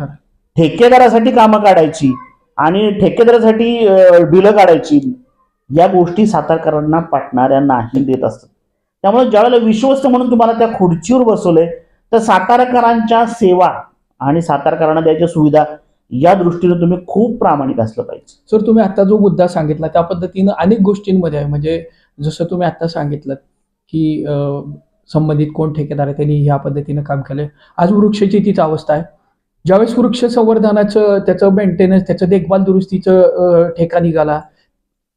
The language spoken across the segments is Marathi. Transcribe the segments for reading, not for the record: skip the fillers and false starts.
ठेकेदारासाठी कामं काढायची आणि ठेकेदारासाठी बिलं काढायची, या गोष्टी सातारकरांना पटणाऱ्या नाही देत असतात. त्यामुळे ज्यावेळेला विश्वस्त म्हणून तुम्हाला त्या खुर्चीवर बसवलंय, तर सातारकरांच्या सेवा आणि सातारकरांना द्यायच्या सुविधा या दृष्टीने तुम्ही खूप प्रामाणिक असलं पाहिजे. सर, तुम्ही आता जो मुद्दा सांगितला त्या पद्धतीनं अनेक गोष्टींमध्ये आहे. म्हणजे जसं तुम्ही आता सांगितलं की संबंधित कोण ठेकेदार आहे त्यांनी ह्या पद्धतीनं काम केलंय. आज वृक्षाची तीच अवस्था आहे. ज्यावेळेस वृक्ष संवर्धनाचं, त्याचं मेंटेनन्स, त्याचं देखभाल दुरुस्तीचं ठेका निघाला,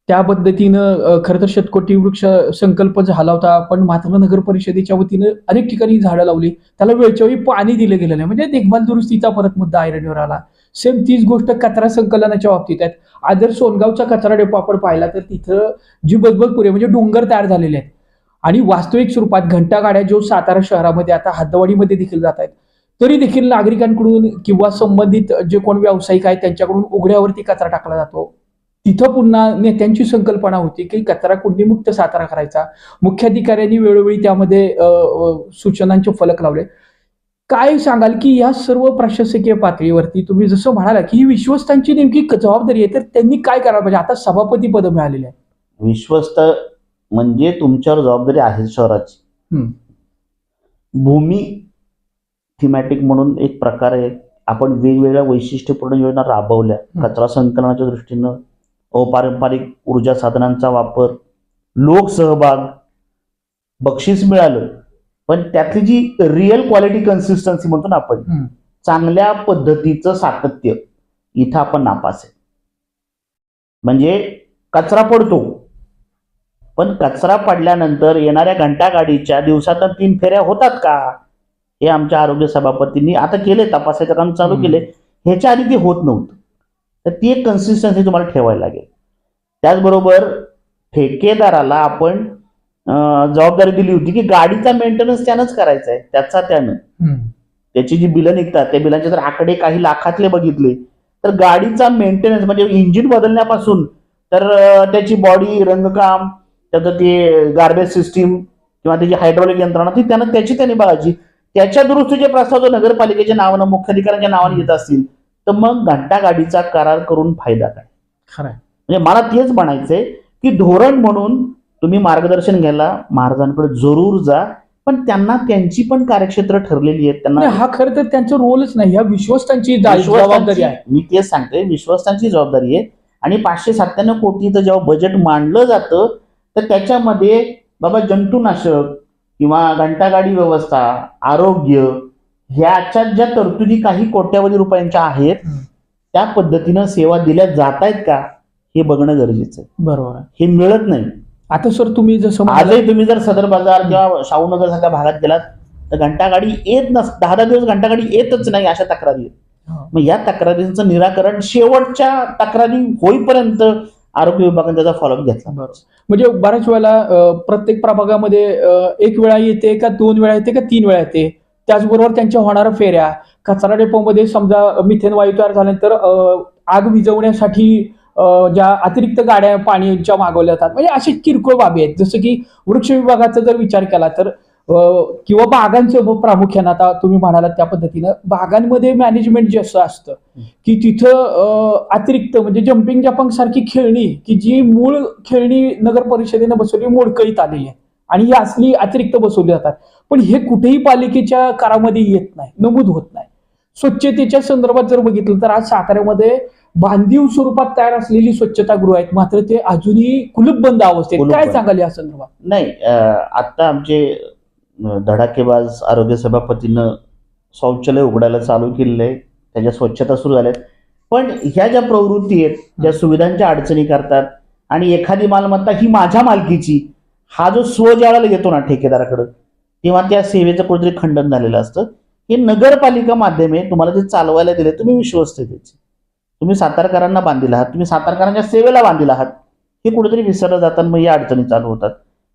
त्या पद्धतीनं खरं तर शतकोटी वृक्ष संकल्प झाला होता, पण मात्र नगर परिषदेच्या वतीनं अनेक ठिकाणी झाडं लावली, त्याला वेळच्या वेळी पाणी दिलं गेलं नाही. म्हणजे देखभाल दुरुस्तीचा परत मुद्दा ऐरणीवर आला. सेम तीच गोष्ट कचरा संकलनाच्या बाबतीत आहेत. आज जर सोनगावचा कचरा डेपो आपण पाहिला तर तिथं जी बदबदपुरे म्हणजे डोंगर तयार झालेले आहेत आणि वास्तविक स्वरूपात घंटा गाड्या जो सातारा शहरामध्ये आता हद्दवाडीमध्ये देखील जात आहेत, तरी देखील नागरिकांकडून किंवा संबंधित जे कोण व्यावसायिक आहेत त्यांच्याकडून उघड्यावरती कचरा टाकला जातो. तिथं पुन्हा नेत्यांची संकल्पना होती की कचरा कुंडीमुक्त सातारा करायचा. मुख्याधिकाऱ्यांनी वेळोवेळी त्यामध्ये सूचनांचे फलक लावले. काय सांगाल की या सर्व प्रशासकीय पातळीवरती तुम्ही जसं म्हणाला की ही विश्वस्तांची नेमकी जबाबदारी आहे, तर त्यांनी काय करायला पाहिजे? आता सभापती पद मिळालेले आहे. विश्वस्त म्हणजे तुमच्यावर जबाबदारी आहे शहराची. भूमी थीमॅटिक म्हणून एक प्रकारे आपण वेगवेगळ्या वैशिष्ट्यपूर्ण योजना राबवल्या. कचरा संकलनाच्या दृष्टीनं अपारंपरिक ऊर्जा साधनांचा वापर, लोकसहभाग, बक्षीस मिळालं, पण त्यातली जी रिअल क्वालिटी कन्सिस्टन्सी म्हणतो ना आपण, चांगल्या पद्धतीचं सातत्य, इथं आपण नापास आहे. म्हणजे कचरा पडतो, पण कचरा पडल्यानंतर येणाऱ्या घंटा गाडीच्या दिवसातून 3 फेऱ्या होतात का, हे आमच्या आरोग्य सभापतींनी आता केले, तपासायचं काम चालू केले. ह्याच्या आधी ते होत नव्हतं. तर ती एक कन्सिस्टन्सी तुम्हाला ठेवायला लागेल. त्याचबरोबर ठेकेदाराला आपण जबाबदारी दिली होती की गाडीचा मेंटेनन्स त्यानंच करायचा आहे, त्याची जी बिलं निघतात त्या बिलांचे जर आकडे काही लाखातले बघितले तर गाडीचा मेंटेनन्स म्हणजे इंजिन बदलण्यापासून तर त्याची बॉडी, रंगकाम, त्याचं ते गार्बेज सिस्टीम किंवा त्याची हायड्रॉलिक यंत्रणा ती त्याची बघायची. त्याच्या दुरुस्तीचे प्रस्ताव जर नगरपालिकेच्या नावानं, मुख्याधिकाऱ्यांच्या नावाने येत असतील तर मग घंटा गाडीचा करार करून फायदा काय? खरंय. म्हणजे मला तेच म्हणायचंय की धोरण म्हणून तुम्ही मार्गदर्शन घ्यायला महाराजांकडे जरूर जा, पण त्यांना त्यांची पण कार्यक्षेत्र ठरलेली आहेत. त्यांना हा खरं तर त्यांचा रोलच नाही, ह्या विश्वस्तांची जबाबदारी आहे. मी तेच सांगते, विश्वस्तांची जबाबदारी आहे. आणि 597 कोटीचं जेव्हा बजेट मांडलं जातं तर त्याच्यामध्ये बाबा जंतुनाशक किंवा घंटागाडी व्यवस्था, आरोग्य, ह्याच्या ज्या तरतुदी काही कोट्यावधी रुपयांच्या आहेत त्या पद्धतीनं सेवा दिल्या जात आहेत का हे बघणं गरजेचं आहे. बरोबर. हे मिळत नाही. आता सर तुम्ही जसं आजही तुम्ही जर सदर बाजार किंवा शाहूनगर सारख्या भागात गेलात तर घंटागाडी येत 10 दिवस घंटागाडी येतच नाही, अशा तक्रारी आहेत. मग या तक्रारींचं निराकरण शेवटच्या तक्रारी होईपर्यंत आरोग्य विभागाने त्याचा फॉलोअप घेतला. बरोबर. म्हणजे बऱ्याच वेळेला प्रत्येक प्रभागामध्ये 1 वेळा येते का 2 वेळा येते का 3 वेळा येते. त्याचबरोबर त्यांच्या होणाऱ्या फेऱ्या, कचरा डेपोमध्ये समजा मिथेन वायू तयार झाल्यानंतर आग विझवण्यासाठी ज्या अतिरिक्त गाड्या पाण्याच्या मागवल्या जातात, म्हणजे असे किरकोळ बाबी आहेत. जसं की वृक्ष विभागाचा जर विचार केला तर किंवा बागांचं प्रामुख्यानं आता तुम्ही म्हणालात त्या पद्धतीनं बागांमध्ये मॅनेजमेंट जे असतं की तिथं अतिरिक्त म्हणजे जम्पिंग जपांग सारखी खेळणी की जी मूळ खेळणी नगर परिषदेनं बसवली मोडकळीत आलेली आहे आणि ही असली अतिरिक्त बसवली जातात, पण हे कुठेही पालिकेच्या करामध्ये येत नाही, नमूद होत नाही. स्वच्छतेच्या संदर्भात जर बघितलं तर आज साताऱ्यामध्ये बांधीव स्वरूपात तयार असलेली स्वच्छतागृह आहेत, मात्र ते अजूनही कुलूपबंद अवस्थेत. काय सांगाल या संदर्भात? नाही, आता आमचे धडाकेबाज आरोग्य सभापतीनं शौचालय उघडायला चालू केलेलं आहे, त्याच्या स्वच्छता सुरू झाल्यात. पण ह्या ज्या प्रवृत्ती आहेत, ज्या सुविधांच्या अडचणी करतात आणि एखादी मालमत्ता ही माझ्या मालकीची, हा जो स्वजाळाला येतो ना ठेकेदाराकडे, तेव्हा त्या सेवेचं कुठेतरी खंडन झालेलं असतं. हे नगरपालिका माध्यमे तुम्हाला जे चालवायला दिले, तुम्ही विश्वस्त त्याचे, तुम्ही सातारकरांना बांधील आहात, तुम्ही सातारकरांच्या सेवेला बांधील आहात, हे कुठेतरी विसरलं जातात. मग या अडचणी चालू होतात.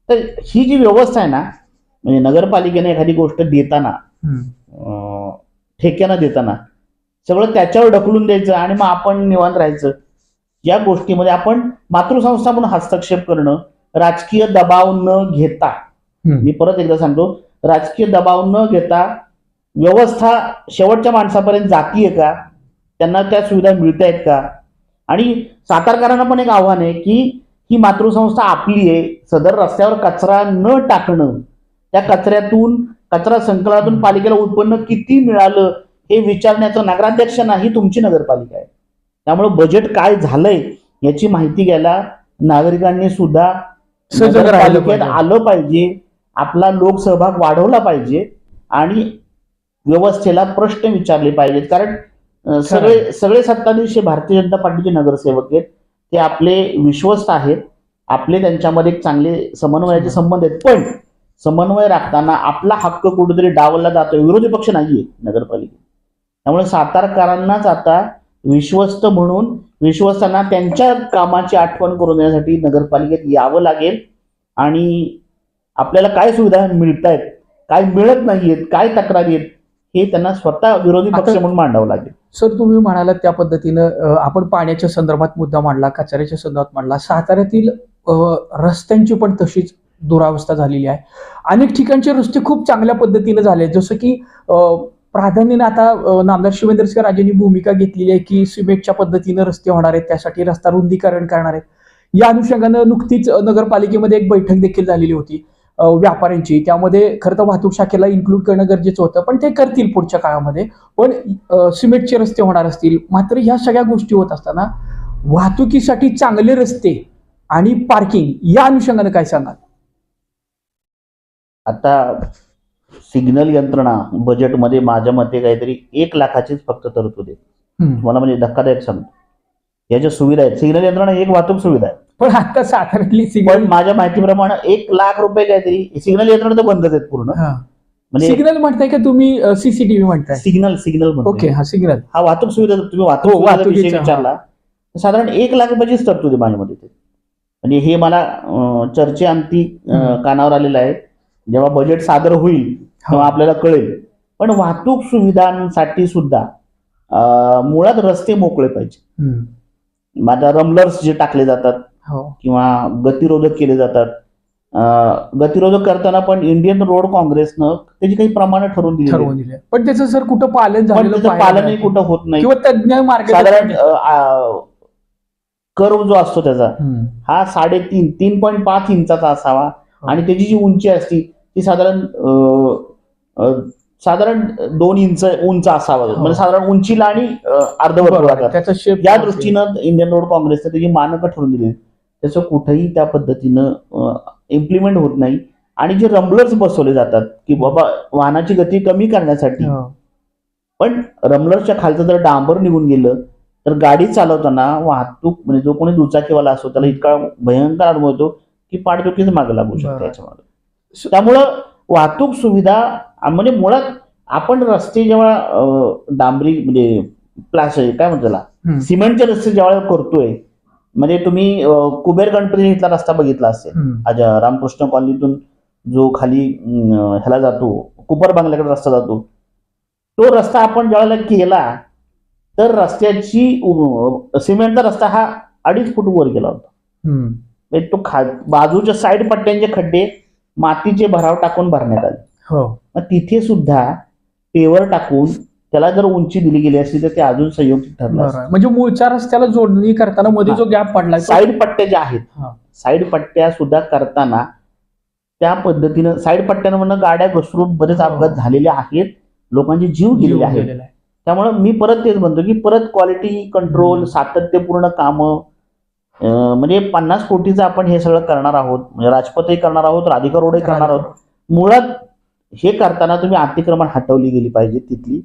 तर ही जी व्यवस्था आहे ना, म्हणजे नगरपालिकेने एखादी गोष्ट देताना, ठेक्यानं देताना सगळं त्याच्यावर ढकलून द्यायचं आणि मग आपण निवांत राहायचं, या गोष्टीमध्ये आपण मातृसंस्था म्हणून हस्तक्षेप करणं, राजकीय दबाव न घेता, मी परत एकदा सांगतो, राजकीय दबाव न घेता व्यवस्था शेवटच्या माणसापर्यंत जातीये का, त्यांना त्या सुविधा मिळत आहेत का. आणि सातारकरांना पण एक आव्हान आहे की ही मातृसंस्था आपली आहे, सदर रस्त्यावर कचरा न टाकणं, त्या कचरा संकलनातून पालिकेला उत्पन्न किती मिळालं हे विचारण्याचं नगराध्यक्ष नाही, तुमची नगरपालिका आहे. त्यामुळे बजेट काय झालंय याची माहिती घ्यायला नागरिकांनी सुद्धा सजग राहिलं नगरपालिकेत पाहिजे. आलं पाहिजे, आपला लोकसहभाग वाढवला पाहिजे आणि व्यवस्थेला प्रश्न विचारले पाहिजेत. कारण सगळे सत्ताधीश भारतीय जनता पार्टीचे नगरसेवक आहेत, ते आपले विश्वस्त आहेत, आपले त्यांच्यामध्ये एक चांगले समन्वयाचे संबंध आहेत. पण समन्वय राखताना आपला हक्क कुठेतरी डावलला जातोय. विरोधी पक्ष नाहीये नगरपालिकेत. त्यामुळे सातारकरांनाच आता विश्वस्त म्हणून विश्वस्तांना त्यांच्या कामाची आठवण करून देण्यासाठी नगरपालिकेत यावं लागेल आणि आपल्याला काय सुविधा मिळत आहेत, काय मिळत नाहीयेत, काय तक्रारी आहेत हे त्यांना स्वतः विरोधी पक्ष म्हणून मांडावं लागेल. सर, तुम्ही म्हणालात त्या पद्धतीनं आपण पाण्याच्या संदर्भात मुद्दा मांडला, कचऱ्याच्या संदर्भात मांडला. साताऱ्यातील रस्त्यांची पण तशीच दुरावस्था झालेली आहे. अनेक ठिकाणचे रस्ते खूप चांगल्या पद्धतीने झाले, जसं की प्राधान्याने आता नामदार शिवेंद्रसिंह राजेंनी भूमिका घेतलेली आहे की सिमेंटच्या पद्धतीनं रस्ते होणार आहेत, त्यासाठी रस्ता रुंदीकरण करणार आहेत. या अनुषंगानं नुकतीच नगरपालिकेमध्ये एक बैठक देखील झालेली होती व्यापाऱ्यांची. त्यामध्ये खरं तर वाहतूक शाखेला इन्क्लूड करणं गरजेचं होतं, पण ते करतील पुढच्या काळामध्ये. पण सिमेंटचे रस्ते होणार असतील. मात्र ह्या सगळ्या गोष्टी होत असताना वाहतुकीसाठी चांगले रस्ते आणि पार्किंग या अनुषंगानं काय सांगाल? आता सिग्नल यंत्रणा बजेटमध्ये माझ्या मते काहीतरी 1 लाखाचीच फक्त तरतूद आहे. तुम्हाला म्हणजे धक्कादायक सांगतो, याच्या सुविधा आहेत. सिग्नल यंत्रणा एक वाहतूक सुविधा आहे, पण आता साताऱ्यातली पण सिग्नल माझ्या माहितीप्रमाणे 1 लाख रुपये काहीतरी सिग्नल यंत्रणा तर बंदच आहेत पूर्ण. म्हणजे सिग्नल म्हणताय का तुम्ही सीसीटीव्ही म्हणताय? सिग्नल म्हणतो. ओके, हा सिग्नल, हा वाहतूक सुविधा. तुम्ही वाहतूक हो, सुविधाचा विषय वाहतुकीचा, विचारला, साधारण 1 लाख रुपयाचीच तरतूद आहे माझ्या मते. म्हणजे हे मला चर्चेअंती कानावर आलेलं आहे. जेव्हा बजेट सादर होईल तेव्हा आपल्याला कळेल. पण वाहतूक सुविधांसाठी सुद्धा मुळात रस्ते मोकळे पाहिजे. माझ्या रमलर्स जे टाकले जातात किंवा गतिरोधक केले जातात, गतिरोधक करताना पण इंडियन रोड काँग्रेसनं त्याची काही प्रमाणे ठरवून दिली, पण त्याचं सर कुठं पालन पण झालेलं त्याचं पालनही कुठं होत नाही. किंवा तज्ञ मार्ग साधारण कर्व जो असतो त्याचा हा 3.5 इंचाचा असावा आणि त्याची जी उंची असती ती साधारण 2 इंच उंच असावा. म्हणजे साधारण उंचीला आणि अर्धवर्तुळाकार या दृष्टीनं इंडियन रोड काँग्रेसने त्याची मानकं ठरवून दिली. त्याचं कुठेही त्या पद्धतीनं इम्प्लिमेंट होत नाही. आणि जे रमलर्स बसवले जातात की बाबा वाहनाची गती कमी करण्यासाठी, पण रमलर्सच्या खालचं जर डांबर निघून गेलं तर गाडी चालवताना वाहतूक म्हणजे जो कोणी दुचाकीवाला असतो त्याला इतका भयंकर अनुभव येतो की पाठदुखीच मागे लागू शकते याच्यामध्ये. त्यामुळं वाहतूक सुविधा म्हणजे मुळात आपण रस्ते जेव्हा डांबरी म्हणजे प्लास्टिक काय म्हणतो त्याला सिमेंटचे रस्ते जेव्हा करतोय, म्हणजे तुम्ही कुबेर गणपती इथला रस्ता बघितला असेल, आज रामकृष्ण कॉलनीतून जो खाली ह्याला जातो कुपर बंगल्याकडे रस्ता जातो, तो रस्ता आपण ज्यावेळेला केला तर रस्त्याची सिमेंटचा रस्ता हा 2.5 फूट वर गेला होता. म्हणजे तो बाजूच्या साईड पट्ट्यांचे खड्डे मातीचे भराव टाकून भरण्यात आले. मग तिथे सुद्धा पेवर टाकून त्याला जर उंची दिली गेली असती तर ते अजून संयुक्त ठरलं. म्हणजे मूळच्या रस्त्याला जोडणी करताना मध्ये जो गॅप पडला, साईड पट्ट्या ज्या आहेत, साईड पट्ट्या सुद्धा करताना त्या पद्धतीनं साईड पट्ट्यांमधून गाड्या घसरून बरेच अपघात झालेले आहेत, लोकांचे जीव गेलेले आहेत. त्यामुळे मी परत तेच म्हणतो की परत क्वालिटी कंट्रोल, सातत्यपूर्ण कामं, म्हणजे 50 कोटीचं आपण हे सगळं करणार आहोत. म्हणजे राजपथही करणार आहोत, राधिका रोडही करणार आहोत. मुळात हे करताना तुम्ही अतिक्रमण हटवली गेली पाहिजे तिथली.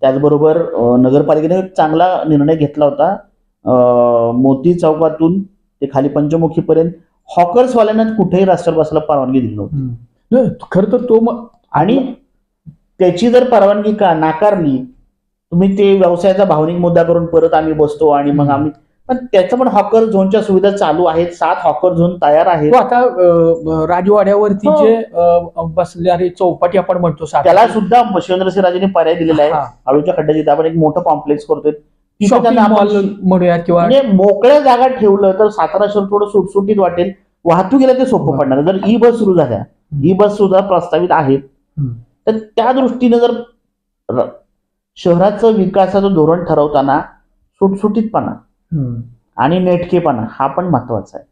त्याचबरोबर नगरपालिकेने एक चांगला निर्णय घेतला होता, मोती चौकातून ते खाली पंचमुखीपर्यंत हॉकर्सवाल्यांना कुठेही रस्त्यावर बसायला परवानगी दिली नव्हती. खरं तर तो आणि त्याची जर परवानगी नाकारली, तुम्ही ते व्यवसायाचा भावनिक मुद्दा करून परत आम्ही बसतो आणि मग आम्ही, पण त्याचं पण हॉकर झोनच्या सुविधा चालू आहेत. 7 हॉकर झोन तयार आहेत. आता राजवाड्यावरती जे बसणारे चौपाटी आपण म्हणतो त्याला सुद्धा शिवेंद्रसिंह राजेंनी पर्याय दिलेला आहे. आळूच्या खड्ड्याची आपण एक मोठं कॉम्प्लेक्स करतोय म्हणूया किंवा म्हणजे मोकळ्या जागा ठेवलं तर सातारा शहर थोडं सुटसुटीत वाटेल, वाहतुकीला ते सोपं पडणार. जर ई बस सुरू झाल्या, ई बस सुद्धा प्रस्तावित आहेत, तर त्या दृष्टीने जर शहराचं विकासाचं धोरण ठरवताना सुटसुटीतपणा आणि नेटकेपणा हा पण महत्वाचा आहे.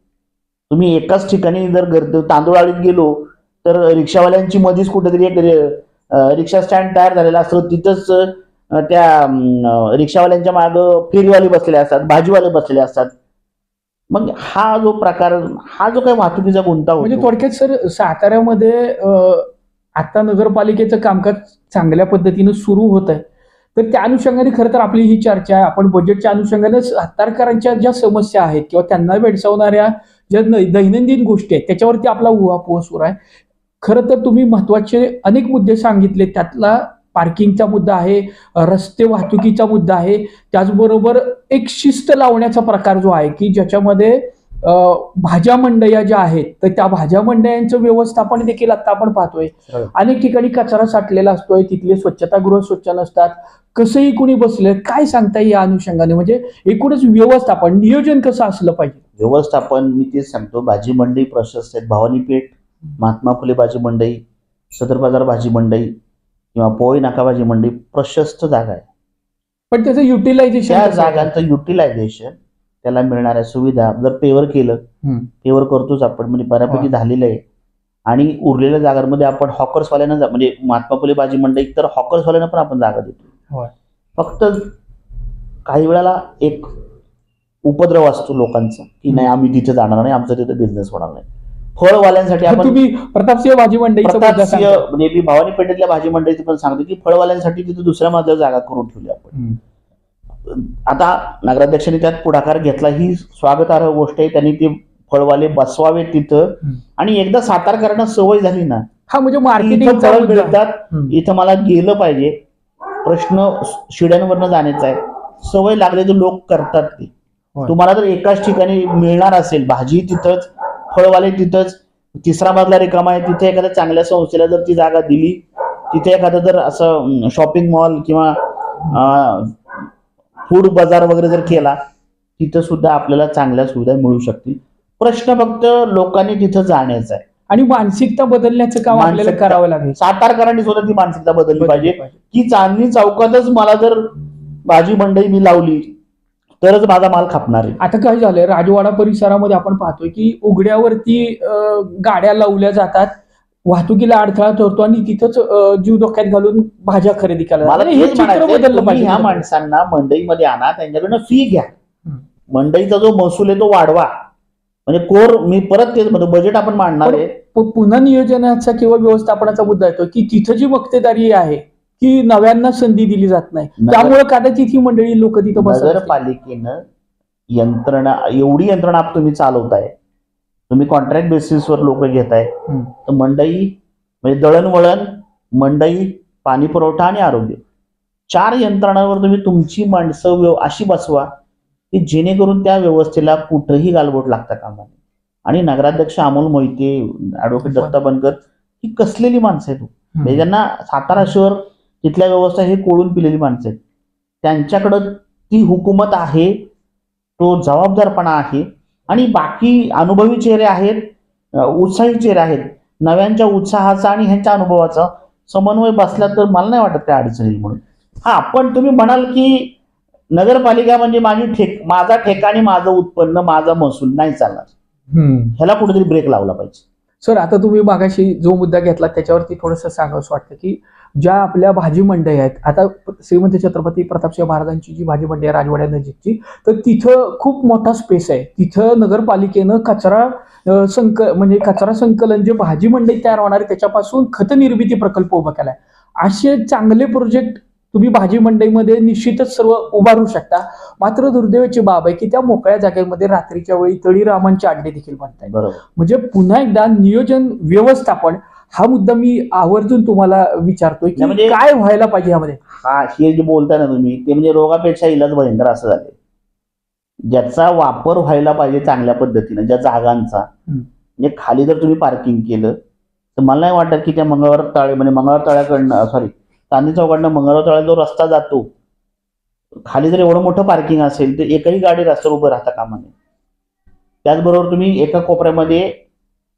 तुम्ही एकाच ठिकाणी जर तांदूळवाडीत गेलो तर रिक्षावाल्यांची मध्येच कुठेतरी एक रिक्षा स्टँड तयार झालेला असतो, तिथंच त्या रिक्षावाल्यांच्या माग फेरीवाले बसलेले असतात, भाजीवाले बसलेले असतात. मग हा जो प्रकार, हा जो काही वाहतुकीचा गुंता म्हणजे होतो, थोडक्यात सर साताऱ्यामध्ये आता नगरपालिकेचं कामकाज चांगल्या पद्धतीनं सुरू होत आहे, तर त्या अनुषंगाने खरं तर आपली ही चर्चा आहे. आपण बजेटच्या अनुषंगाने सातारकरांच्या ज्या समस्या आहेत किंवा त्यांना भेडसावणाऱ्या ज्या दैनंदिन गोष्टी आहेत त्याच्यावरती आपला उहापोह सुरू आहे. खरं तर तुम्ही महत्वाचे अनेक मुद्दे सांगितले, त्यातला पार्किंगचा मुद्दा आहे, रस्ते वाहतुकीचा मुद्दा आहे, त्याचबरोबर एक शिस्त लावण्याचा प्रकार जो आहे की ज्याच्यामध्ये भाज्या मंडया ज्या आहेत तर त्या भाज्या मंडयांचं व्यवस्थापन देखील आता आपण पाहतोय. अनेक ठिकाणी कचरा साठलेला असतोय, तिथले स्वच्छतागृह स्वच्छ नसतात, कसंही कुणी बसले. काय सांगता या अनुषंगाने, म्हणजे एकूणच व्यवस्थापन नियोजन कसं असलं पाहिजे? व्यवस्थापन मी तेच सांगतो, भाजी मंडई प्रशस्त आहेत. भवानी पेठ, महात्मा फुले भाजी मंडई, सदर बाजार भाजी मंडई किंवा पोळी नाका भाजी मंडई प्रशस्त जागा आहे. पण त्याचं युटिलायझेशन, त्या जागांचं युटिलायझेशन, त्याला मिळणाऱ्या सुविधा जर पेवर केलं, पेवर करतोच आपण, म्हणजे बऱ्यापैकी झालेलं आहे. आणि उरलेल्या जागांमध्ये आपण हॉकर्सवाल्यांना, म्हणजे महात्मा फुले भाजी मंडई तर हॉकर्सवाल्यांना पण आपण जागा देतो. फक्त काही वेळेला एक उपद्रव असतो लोकांचा की नाही आम्ही तिथे जाणार नाही, आमचा तिथे बिझनेस होणार नाही. फळवाल्यांसाठी आपण, तुम्ही प्रतापसिंह भाजी मंडईचं म्हणजे मी भवानी पेठेतल्या भाजी मंडईचं पण सांगतो की फळवाल्यांसाठी तिथे दुसऱ्या मजल्यावर जागा करून ठेवली आपण. आता नगराध्यक्षांनी त्यात पुढाकार घेतला, ही स्वागतार्ह गोष्ट आहे. त्यांनी ते फळवाले बसवावे तिथं, आणि एकदा सातारकरांना सवय झाली ना, हा म्हणजे मार्केटिंग फळ मिळतात, इथं मला गेलं पाहिजे, प्रश्न शिड्यांवरनं जाण्याचा आहे, सवय लागले तर लोक करतात ते. तुम्हाला जर एकाच ठिकाणी मिळणार असेल, भाजी तिथंच, फळवाले तिथंच, तिसरा मजला रिकामा आहे, तिथे एखाद्या चांगल्या संस्थेला जर ती जागा दिली, तिथे एखादं जर असं शॉपिंग मॉल किंवा फूड बाजार वगैरे जर केला, तिथं सुद्धा आपल्याला चांगल्या सुविधा मिळू शकतील. प्रश्न फक्त लोकांनी तिथं जाण्याचा आहे आणि मानसिकता बदलण्याचं काम आपल्याला करावं लागेल. सातारकरांनी सुद्धा ती मानसिकता बदलली पाहिजे की चांदणी चौकातच मला जर भाजी मंडई मी लावली तरच माझा माल खपणार आहे. आता काय झालंय, राजवाडा परिसरामध्ये आपण पाहतोय की उघड्यावरती गाड्या लावल्या जातात, वाहतुकीला अडथळा ठरतो आणि तिथंच जीव धोक्यात घालून भाज्या खरेदी करायला. मला हे चित्र बदललं पाहिजे. ह्या माणसांना मंडईमध्ये आणा, त्यांच्याकडनं फी घ्या, मंडईचा जो महसूल आहे तो वाढवा. म्हणजे कोर, मी परत तेच म्हणतो, बजेट आपण मांडणार आहे. पुन्हा नियोजनाचा किंवा व्यवस्थापनाचा मुद्दा येतो की तिथं जी मक्तेदारी आहे की नव्यांना संधी दिली जात नाही, त्यामुळे कदाचित ही मंडळी लोक तिथं बसतात. नगरपालिकेनं यंत्रणा, एवढी यंत्रणा तुम्ही चालवताय, तुम्ही कॉन्ट्रॅक्ट बेसिसवर लोक घेताय, तर मंडई म्हणजे दळणवळण, मंडई, पाणी पुरवठा आणि आरोग्य, 4 यंत्रणांवर तुम्ही तुमची माणसं अशी बसवा की जेणेकरून त्या व्यवस्थेला कुठंही गालबोट लागता कामा नये. आणि नगराध्यक्ष अमोल मोहिते, ऍडव्होकेट दत्ता बनकर ही कसलेली माणसं आहेत, ज्यांना सातारा शहर, तिथल्या व्यवस्था हे कोळून पिलेली माणसं आहेत. त्यांच्याकडं ती हुकूमत आहे, तो जबाबदारपणा आहे, आणि बाकी अनुभवी चेहरे आहेत, उत्साही चेहरे आहेत. नव्यांच्या उत्साहाचा आणि ह्यांच्या अनुभवाचा समन्वय बसला तर मला नाही वाटत काय अडचण येईल म्हणून. हा, पण तुम्ही म्हणाल की नगरपालिका म्हणजे माझा ठेका आणि माझं उत्पन्न, माझा महसूल, नाही चालणार. ह्याला कुठेतरी ब्रेक लावला पाहिजे. सर, आता तुम्ही मागाशी जो मुद्दा घेतला त्याच्यावरती थोडंसं सांगावंसं वाटतं की ज्या आपल्या भाजी मंडई आहेत, आता श्रीमंत छत्रपती प्रतापसिंह महाराजांची जी भाजी मंडई आहे राजवाड्या नजीकची, तर तिथं खूप मोठा स्पेस आहे. तिथं नगरपालिकेनं कचरा संकलन, जे भाजी मंडई तयार होणार आहे त्याच्यापासून खत निर्मिती प्रकल्प उभा केलाय. असे चांगले प्रोजेक्ट तुम्ही भाजी मंडईमध्ये निश्चितच सर्व उभारू शकता. मात्र दुर्दैवाची बाब आहे की त्या मोकळ्या जागेमध्ये रात्रीच्या वेळी तळीरामांचे अड्डे देखील बनतायत. म्हणजे पुन्हा एकदा नियोजन, व्यवस्थापन, हा मुद्दा मी आवर्जून तुम्हाला विचारतोय की म्हणजे काय व्हायला पाहिजे यामध्ये. हे जे बोलताय ना तुम्ही, ते म्हणजे रोगापेक्षा इलाज भयंकर असं झाले. ज्याचा वापर व्हायला पाहिजे चांगल्या पद्धतीने, ज्या जागांचा, म्हणजे खाली जर तुम्ही पार्किंग केलं तर मला नाही वाटत की त्या मंगळवार तळ्याकडनं, चांदणी चौकाकडनं मंगळवार तळ्याला जो रस्ता जातो, खाली जर एवढं मोठं पार्किंग असेल तर एकही गाडी रस्त्यावर उभं राहता कामा नये. त्याचबरोबर तुम्ही एका कोपऱ्यामध्ये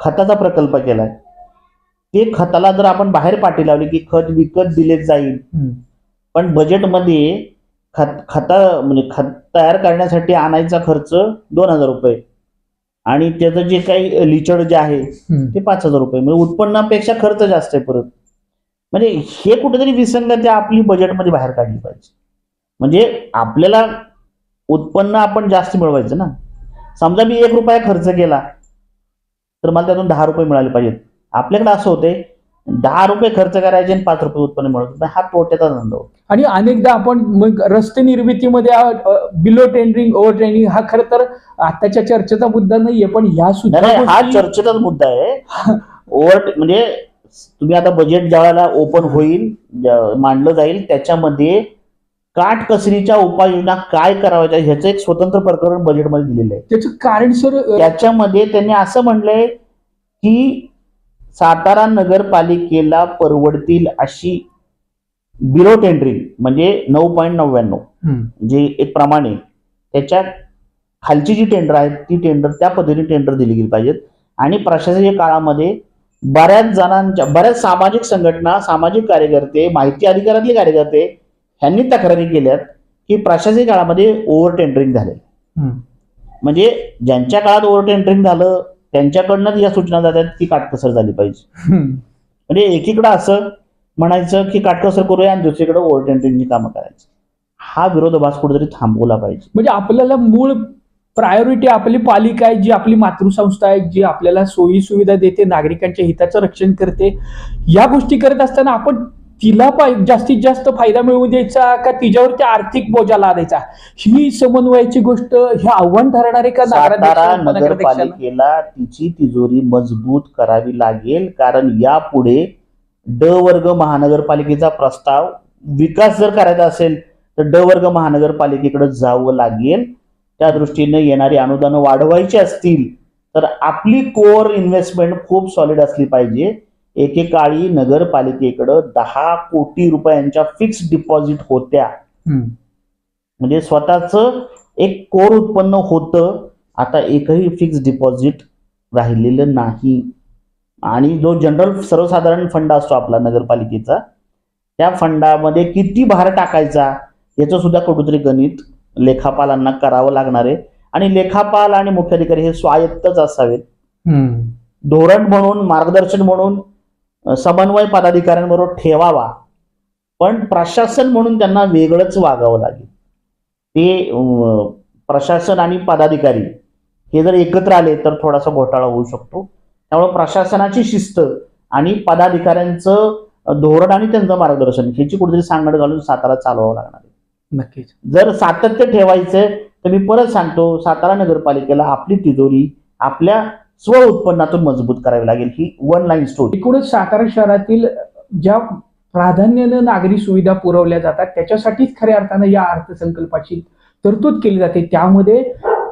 खताचा प्रकल्प केलाय, ते खताला जर आपण बाहेर पाठी लावली की खत विकत दिले जाईल, पण बजेटमध्ये म्हणजे खत तयार करण्यासाठी आणायचा खर्च 2,000 रुपये आणि त्याचं जे काही लिचड जे आहे ते 5,000 रुपये, म्हणजे उत्पन्नापेक्षा खर्च जास्त आहे परत. म्हणजे हे कुठेतरी विसंगती आपली बजेटमध्ये बाहेर काढली पाहिजे. म्हणजे आपल्याला उत्पन्न आपण जास्त मिळवायचं ना. समजा मी 1 रुपया खर्च केला तर मला त्यातून 10 रुपये मिळाले पाहिजेत. आपल्याकडे असं होते 10 रुपये खर्च करायचे आणि 5 रुपये उत्पन्न मिळवत, हा तोट्याचा धंदा होतो. आणि अनेकदा आपण मग रस्ते निर्मितीमध्ये बिलो टेंडरिंग ओव्हर टेंडरिंग हा खरं तर आताच्या चर्चेचा मुद्दा नाहीये, पण या सुद्धा हा चर्चेचाच मुद्दा आहे. ओव्हर म्हणजे तुम्ही आता बजेट ज्या वेळेला ओपन होईल, मांडलं जाईल, त्याच्यामध्ये काटकसरीच्या उपाययोजना काय कराव्याच्या ह्याचं एक स्वतंत्र प्रकरण बजेटमध्ये दिलेलं आहे. त्याचं कारण सर त्याच्यामध्ये त्यांनी असं म्हणलंय की सातारा नगरपालिकेला परवडतील अशी बिलो टेंडरिंग म्हणजे 9.99 जे एक प्रमाणे त्याच्या खालची जी टेंडर आहेत ती टेंडर त्या पद्धतीने टेंडर दिली गेली पाहिजेत. आणि प्रशासकीय काळामध्ये बऱ्याच सामाजिक संघटना, सामाजिक कार्यकर्ते, माहिती अधिकारातले कार्यकर्ते ह्यांनी तक्रारी केल्यात की प्रशासकीय काळामध्ये ओव्हर टेंडरिंग झाले. म्हणजे ज्यांच्या काळात ओव्हर टेंडरिंग झालं त्यांच्याकडनं या सूचना जातात की काटकसर झाली पाहिजे. म्हणजे एकीकडे असं म्हणायचं की काटकसर करूया आणि दुसरीकडे ओव्हर टेंडरिंगची कामं करायची. हा विरोधाभास कुठेतरी थांबवला पाहिजे. म्हणजे आपल्याला मूळ प्रायोरिटी आपली पालिका आहे, जी आपली मातृसंस्था आहे, जी आपल्याला सोयी सुविधा देते, नागरिकांच्या हिताचं रक्षण करते. या गोष्टी करत असताना आपण तिला जास्तीत जास्त फायदा मिळवून द्यायचा का तिच्यावरती आर्थिक बोजा लादायचा, ही समन्वयाची गोष्ट हे आव्हान ठरणार आहे का? सातारा नगरपालिकेला तिची तिजोरी मजबूत करावी लागेल, कारण यापुढे ड वर्ग महानगरपालिकेचा प्रस्ताव विकास जर करायचा असेल तर ड वर्ग महानगरपालिकेकडे जावं लागेल. त्या दृष्टीने येणारी अनुदानं वाढवायची असतील तर आपली कोर इन्व्हेस्टमेंट खूप सॉलिड असली पाहिजे. एकेकाळी नगरपालिकेकडे 10 कोटी रुपयांच्या फिक्स डिपॉझिट होत्या, म्हणजे स्वतःच एक कोर उत्पन्न होतं. आता एकही फिक्स डिपॉझिट राहिलेलं नाही. आणि जो जनरल सर्वसाधारण फंड असतो आपला नगरपालिकेचा, त्या फंडामध्ये किती भार टाकायचा याचं सुद्धा कुठेतरी गणित लेखापालांना करावं लागणार आहे. आणि लेखापाल आणि मुख्याधिकारी हे स्वायत्तच असावेत. धोरण म्हणून, मार्गदर्शन म्हणून समन्वय पदाधिकाऱ्यांबरोबर ठेवावा, पण प्रशासन म्हणून त्यांना वेगळंच वागावं लागेल. ते प्रशासन आणि पदाधिकारी हे जर एकत्र आले तर थोडासा घोटाळा होऊ शकतो. त्यामुळे प्रशासनाची शिस्त आणि पदाधिकाऱ्यांचं धोरण आणि त्यांचं मार्गदर्शन ह्याची कुठेतरी सांगड घालून सातारा चालवावं लागणार आहे. नक्कीच. जर सातत्य ठेवायचं तर मी परत सांगतो, सातारा नगरपालिकेला आपली तिजोरी आपल्या स्व उत्पन्नातून मजबूत करावी लागेल. ही वन लाईन स्टोरी. एकूणच सातारा शहरातील ज्या प्राधान्यानं नागरी सुविधा पुरवल्या जातात त्याच्यासाठीच खऱ्या अर्थानं या अर्थसंकल्पाची तरतूद केली जाते. त्यामध्ये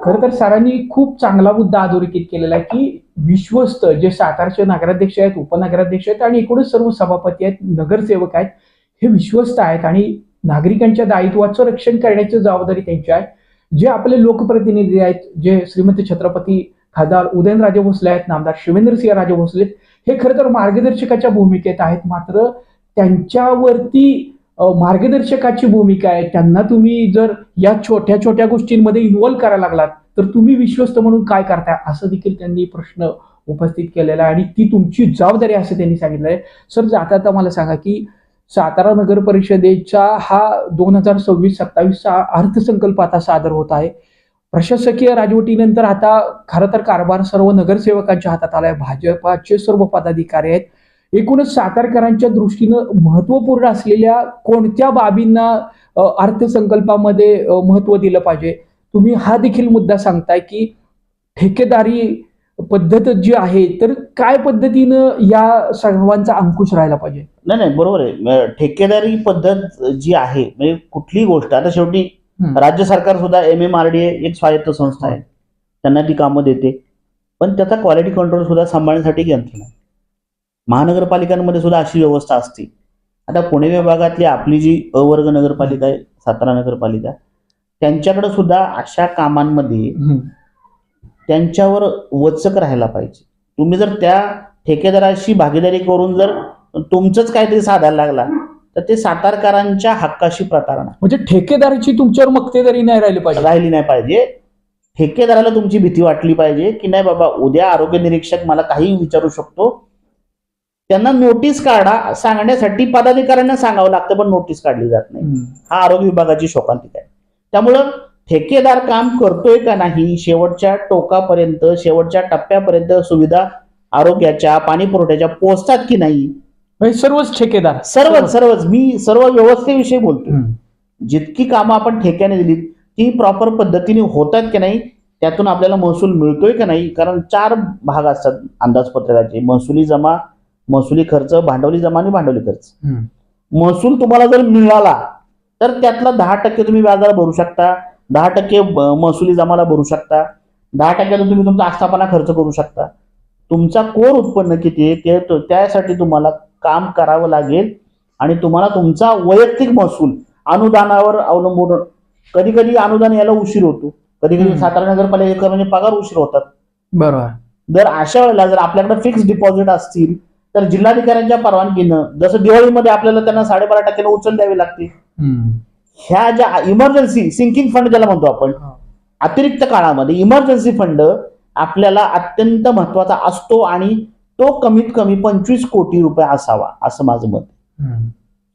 खरं तर सरांनी खूप चांगला मुद्दा अधोरेखित केलेला आहे की विश्वस्त जे सातारचे नगराध्यक्ष आहेत, उपनगराध्यक्ष आहेत आणि एकूणच सर्व सभापती आहेत, नगरसेवक आहेत, हे विश्वस्त आहेत आणि नागरिकांच्या दायित्वाचं रक्षण करण्याची जबाबदारी त्यांची आहे. जे आपले लोकप्रतिनिधी आहेत, जे श्रीमंत छत्रपती खासदार उदयनराजे भोसले आहेत, नामदार शिवेंद्रसिंह राजे भोसले, हे खरं तर मार्गदर्शकाच्या भूमिकेत आहेत. मात्र त्यांच्यावरती मार्गदर्शकाची भूमिका आहे. त्यांना तुम्ही जर या छोट्या छोट्या गोष्टींमध्ये इन्व्हॉल्व्ह करायला लागलात तर तुम्ही विश्वस्त म्हणून काय करताय, असं देखील त्यांनी प्रश्न उपस्थित केलेला आहे आणि ती तुमची जबाबदारी असं त्यांनी सांगितलं आहे. सर, जाता मला सांगा की सातारा नगर परिषदेचा हा 2026-27चा अर्थसंकल्प आता सादर होत आहे. प्रशासकीय राजवटीनंतर आता खरं तर कारभार सर्व नगरसेवकांच्या हातात आलाय. भाजपाचे सर्व पदाधिकारी आहेत. एकूणच सातारकरांच्या दृष्टीनं महत्वपूर्ण असलेल्या कोणत्या बाबींना अर्थसंकल्पामध्ये महत्व दिलं पाहिजे, तुम्ही हा देखील मुद्दा सांगताय की ठेकेदारी पद्धत जी आहे तर काय पद्धतीनं या सर्वांचा अंकुश राहायला पाहिजे? नाही, बरोबर आहे. ठेकेदारी पद्धत जी आहे म्हणजे कुठलीही गोष्ट, आता शेवटी राज्य सरकार सुद्धा MMRDA एक स्वायत्त संस्था आहे, त्यांना ती कामं देते, पण त्याचा क्वालिटी कंट्रोल सुद्धा सांभाळण्यासाठी यंत्रणा आहे. महानगरपालिकांमध्ये सुद्धा अशी व्यवस्था असते. आता पुणे विभागातली आपली जी अवर्ग नगरपालिका आहे, सातारा नगरपालिका, त्यांच्याकडे सुद्धा अशा कामांमध्ये त्यांच्यावर वचक राहायला पाहिजे. तुम्ही जर त्या ठेकेदाराशी भागीदारी करून जर तुमचंच काहीतरी साधायला लागला तर ते सातारकरांच्या हक्काशी प्रतारणा म्हणजे ठेकेदाराची तुमच्यावर मक्तेदारी नाही राहिली पाहिजे. राहिली नाही पाहिजे. ठेकेदाराला तुमची भीती वाटली पाहिजे की नाही बाबा, उद्या आरोग्य निरीक्षक मला काही विचारू शकतो. त्यांना नोटीस काढा सांगण्यासाठी पदाधिकाऱ्यांना सांगावं लागतं, पण नोटीस काढली जात नाही. हा आरोग्य विभागाची शोकांतिका आहे. त्यामुळं ठेकेदार काम करतोय का नाही, शेवटच्या टोकापर्यंत, शेवटच्या टप्प्यापर्यंत सुविधा आरोग्याच्या, पाणी पुरवठ्याच्या पोहोचतात की नाही, म्हणजे सर्वच ठेकेदार, सर्वच मी सर्व व्यवस्थेविषयी बोलतो. जितकी कामं आपण ठेक्याने दिली ती प्रॉपर पद्धतीने होतात की नाही, त्यातून आपल्याला महसूल मिळतोय की नाही. कारण 4 भाग असतात अंदाजपत्रकाचे: महसुली जमा, महसुली खर्च, भांडवली जमा आणि भांडवली खर्च. महसूल तुम्हाला जर मिळाला तर त्यातला 10% तुम्ही व्याजाला भरू शकता, 10% महसुली जमाला भरू शकता, 10% तुम्ही तुमचा आस्थापना खर्च करू शकता. तुमचा कोर उत्पन्न किती आहे ते त्यासाठी तुम्हाला काम करावं लागेल. आणि तुम्हाला तुमचा वैयक्तिक महसूल अनुदानावर अवलंबून, कधी कधी अनुदान यायला उशीर होतो, कधी कधी सातारा नगरपालिका म्हणजे पगार उशीर होतात. बरोबर. जर अशा वेळेला जर आपल्याकडे फिक्स डिपॉझिट असतील तर जिल्हाधिकाऱ्यांच्या परवानगीनं, जसं दिवाळीमध्ये आपल्याला त्यांना 12.5% उचल द्यावी लागते. ह्या ज्या इमर्जन्सी सिंकिंग फंड ज्याला म्हणतो आपण, अतिरिक्त काळामध्ये इमर्जन्सी फंड आपल्याला अत्यंत महत्वाचा असतो आणि तो कमीत कमी 25 कोटी रुपये असावा असं माझं मत.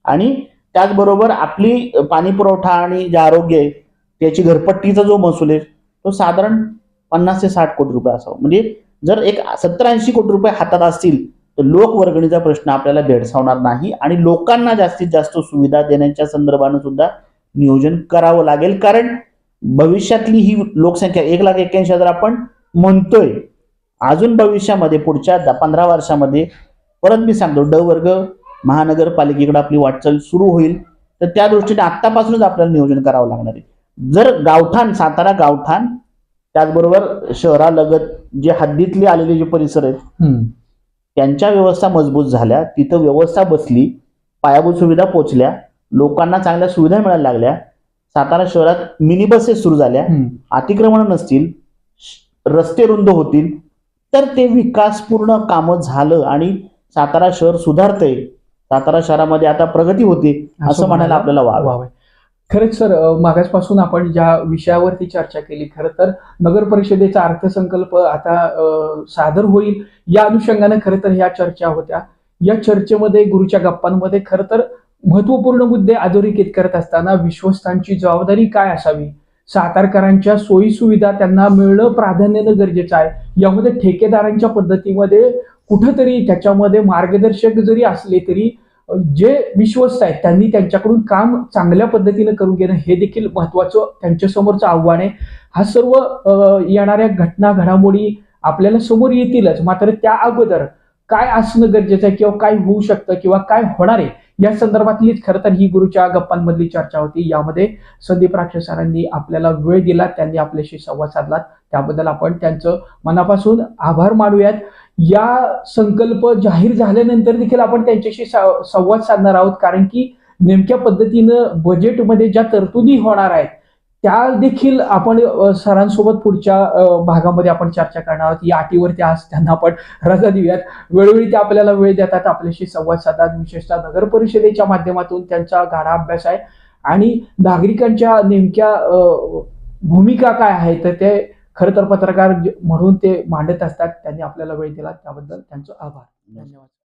आणि त्याचबरोबर आपली पाणी पुरवठा आणि जे आरोग्य आहे त्याची घरपट्टीचा जो महसूल आहे तो साधारण 50 ते 60 कोटी रुपये असावा. म्हणजे जर एक 70-80 कोटी रुपये हातात असतील तर लोकवर्गणीचा प्रश्न आपल्याला भेडसावणार नाही आणि लोकांना जास्तीत जास्त सुविधा देण्याच्या संदर्भानं सुद्धा नियोजन करावं लागेल. कारण भविष्यातली ही लोकसंख्या 1,81,000 आपण म्हणतोय, अजून भविष्यामध्ये पुढच्या 15 वर्षामध्ये परत मी सांगतो ड वर्ग महानगरपालिकेकडे आपली वाटचाल सुरू होईल. तर त्या दृष्टीने आत्तापासूनच आपल्याला नियोजन करावं लागणार आहे. जर गावठाण, सातारा गावठाण, त्याचबरोबर शहरालगत जे हद्दीतले आलेले जे परिसर आहेत त्यांच्या व्यवस्था मजबूत झाल्या, तिथं व्यवस्था बसली, पायाभूत सुविधा पोहोचल्या, लोकांना चांगल्या सुविधा मिळायला लागल्या, सातारा शहरात मिनी बसेस सुरू झाल्या, अतिक्रमण नसतील, रस्ते रुंद होतील, तर ते विकासपूर्ण कामं झालं आणि सातारा शहर सुधारतंय, सातारा शहरामध्ये आता प्रगती होते असं म्हणायला आपल्याला वाव. खरंच सर, मागासपासून आपण ज्या विषयावरती चर्चा केली, खरं तर नगर परिषदेचा अर्थसंकल्प आता सादर होईल या अनुषंगाने खरं तर ह्या चर्चा होत्या. या चर्चेमध्ये, गुरुच्या गप्पांमध्ये खरं तर महत्वपूर्ण मुद्दे अधोरेखित करत असताना विश्वस्तांची जबाबदारी काय असावी, सातारकरांच्या सोयी सुविधा त्यांना मिळणं प्राधान्यानं गरजेचं आहे, यामध्ये ठेकेदारांच्या पद्धतीमध्ये कुठंतरी त्याच्यामध्ये मार्गदर्शक जरी असले तरी जे विश्वस्त आहेत त्यांनी त्यांच्याकडून काम चांगल्या पद्धतीने करून घेणं हे देखील महत्वाचं त्यांच्यासमोरचं आव्हान आहे. हा सर्व येणाऱ्या घटना घडामोडी आपल्याला समोर येतीलच, मात्र त्या अगोदर काय असणं गरजेचं आहे किंवा काय होऊ शकतं किंवा काय होणार आहे या संदर्भातलीच खरं तर ही गुरुच्या गप्पांमधली चर्चा होती. यामध्ये संदीप राक्षे सरांनी आपल्याला वेळ दिला, त्यांनी आपल्याशी संवाद साधला, त्याबद्दल आपण त्यांचं मनापासून आभार मानूयात. या संकल्प जाहीर झाल्यानंतर देखील आपण त्यांच्याशी संवाद साधणार आहोत, कारण की नेमक्या पद्धतीनं बजेटमध्ये ज्या तरतुदी होणार आहेत त्या देखील आपण सरांसोबत पुढच्या भागामध्ये आपण चर्चा करणार आहोत. या अटीवरती आज त्यांना आपण रजा देऊयात. वेळोवेळी ते आपल्याला वेळ देतात, आपल्याशी संवाद साधतात. विशेषतः नगर परिषदेच्या माध्यमातून त्यांचा गाढा अभ्यास आहे आणि नागरिकांच्या नेमक्या भूमिका काय आहे तर ते खरं तर पत्रकार म्हणून ते मांडत असतात. त्यांनी आपल्याला वेळ दिला त्याबद्दल त्यांचं आभार. धन्यवाद.